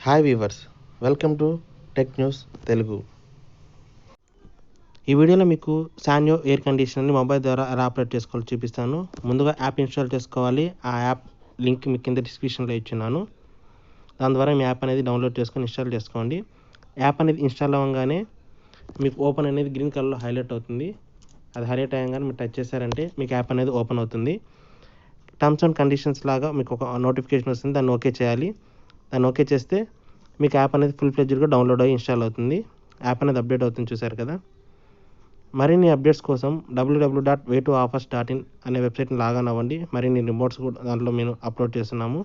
Hi weavers, welcome to tech news Telugu. ఈ వీడియోలో మీకు సాన్యో ఎయిర్ కండిషనర్ని మొబైల్ ద్వారా ఎలా ఆపరేట్ చేసుకోవాలో చూపిస్తాను. ముందుగా యాప్ ఇన్స్టాల్ చేసుకోవాలి. ఆ యాప్ లింక్ మీకు కింద డిస్క్రిప్షన్లో ఇచ్చున్నాను. దాని ద్వారా మీ యాప్ అనేది డౌన్లోడ్ చేసుకొని ఇన్స్టాల్ చేసుకోండి. యాప్ అనేది ఇన్స్టాల్ అవ్వగానే మీకు ఓపెన్ అనేది గ్రీన్ కలర్లో హైలైట్ అవుతుంది. అది హైలైట్ అయ్యగానే మీరు టచ్ చేశారంటే మీకు యాప్ అనేది ఓపెన్ అవుతుంది. టర్మ్స్ అండ్ కండిషన్స్ లాగా మీకు ఒక నోటిఫికేషన్ వస్తుంది. దాన్ని ఓకే చేయాలి. దాన్ని ఓకే చేస్తే మీకు యాప్ అనేది ఫుల్ ఫ్లెడ్జ్డ్గా డౌన్లోడ్ అయ్యి ఇన్స్టాల్ అవుతుంది. యాప్ అనేది అప్డేట్ అవుతుంది, చూసారు కదా. మరిన్ని అప్డేట్స్ కోసం www.way2offers.in అనే వెబ్సైట్ని లాగాన్ అవ్వండి. మరిన్ని రిమోట్స్ కూడా దాంట్లో మేము అప్లోడ్ చేస్తున్నాము.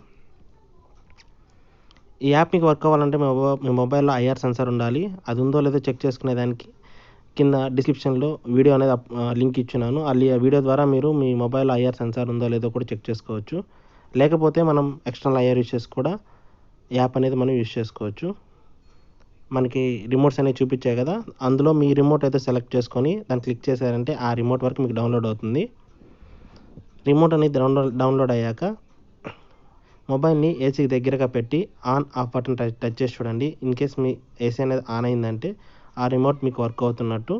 ఈ యాప్ మీకు వర్క్ అవ్వాలంటే మీ మొబైల్లో ఐఆర్ సెన్సార్ ఉండాలి. అది ఉందో లేదో చెక్ చేసుకునేదానికి కింద డిస్క్రిప్షన్లో వీడియో అనేది లింక్ ఇచ్చున్నాను. ఆ వీడియో ద్వారా మీరు మీ మొబైల్లో ఐఆర్ సెన్సార్ ఉందో లేదో కూడా చెక్ చేసుకోవచ్చు. లేకపోతే మనం ఎక్స్టర్నల్ ఐఆర్ యూస్ చేసి కూడా యాప్ అనేది మనం యూస్ చేసుకోవచ్చు. మనకి రిమోట్స్ అనేవి చూపించాయి కదా, అందులో మీ రిమోట్ అయితే సెలెక్ట్ చేసుకొని దాన్ని క్లిక్ చేశారంటే ఆ రిమోట్ వరకు మీకు డౌన్లోడ్ అవుతుంది. రిమోట్ అనేది డౌన్లోడ్ అయ్యాక మొబైల్ని ఏసీకి దగ్గరగా పెట్టి ఆన్ ఆఫ్ బటన్ టచ్ చేసి చూడండి. ఇన్ కేస్ మీ ఏసీ అనేది ఆన్ అయిందంటే ఆ రిమోట్ మీకు వర్క్ అవుతున్నట్టు.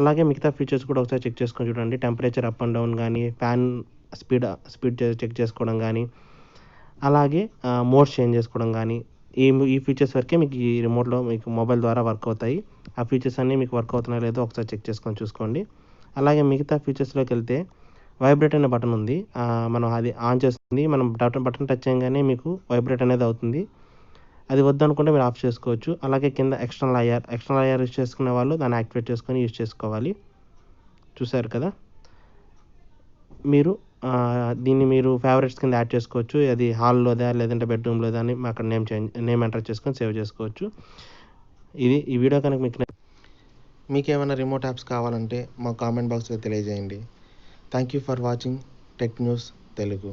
అలాగే మిగతా ఫీచర్స్ కూడా ఒకసారి చెక్ చేసుకొని చూడండి. టెంపరేచర్ అప్ అండ్ డౌన్ కానీ, ఫ్యాన్ స్పీడ్ చెక్ చేసుకోవడం కానీ, అలాగే మోడ్స్ చేంజ్ చేసుకోవడం కానీ, ఈ ఫీచర్స్ వరకే మీకు ఈ రిమోట్లో మీకు మొబైల్ ద్వారా వర్క్ అవుతాయి. ఆ ఫీచర్స్ అన్నీ మీకు వర్క్ అవుతున్నాయో లేదో ఒకసారి చెక్ చేసుకొని చూసుకోండి. అలాగే మిగతా ఫీచర్స్లోకి వెళ్తే వైబ్రేట్ అనే బటన్ ఉంది. మనం అది ఆన్ చేస్తుంది. మనం బటన్ టచ్ చేయగానే మీకు వైబ్రేట్ అనేది అవుతుంది. అది వద్దనుకుంటే మీరు ఆఫ్ చేసుకోవచ్చు. అలాగే కింద ఎక్స్టర్నల్ ఐఆర్ యూస్ చేసుకునే వాళ్ళు దాన్ని యాక్టివేట్ చేసుకొని యూస్ చేసుకోవాలి. చూసారు కదా. మీరు దీన్ని మీరు ఫేవరెట్స్ కింద యాడ్ చేసుకోవచ్చు. అది హాల్లోదా లేదంటే బెడ్రూమ్లోదా అని అక్కడ నేమ్ ఎంటర్ చేసుకొని సేవ్ చేసుకోవచ్చు. ఈ వీడియో కనుక మీకు ఏమైనా రిమోట్ యాప్స్ కావాలంటే మా కామెంట్ బాక్స్లో తెలియజేయండి. Thank you for watching tech news Telugu.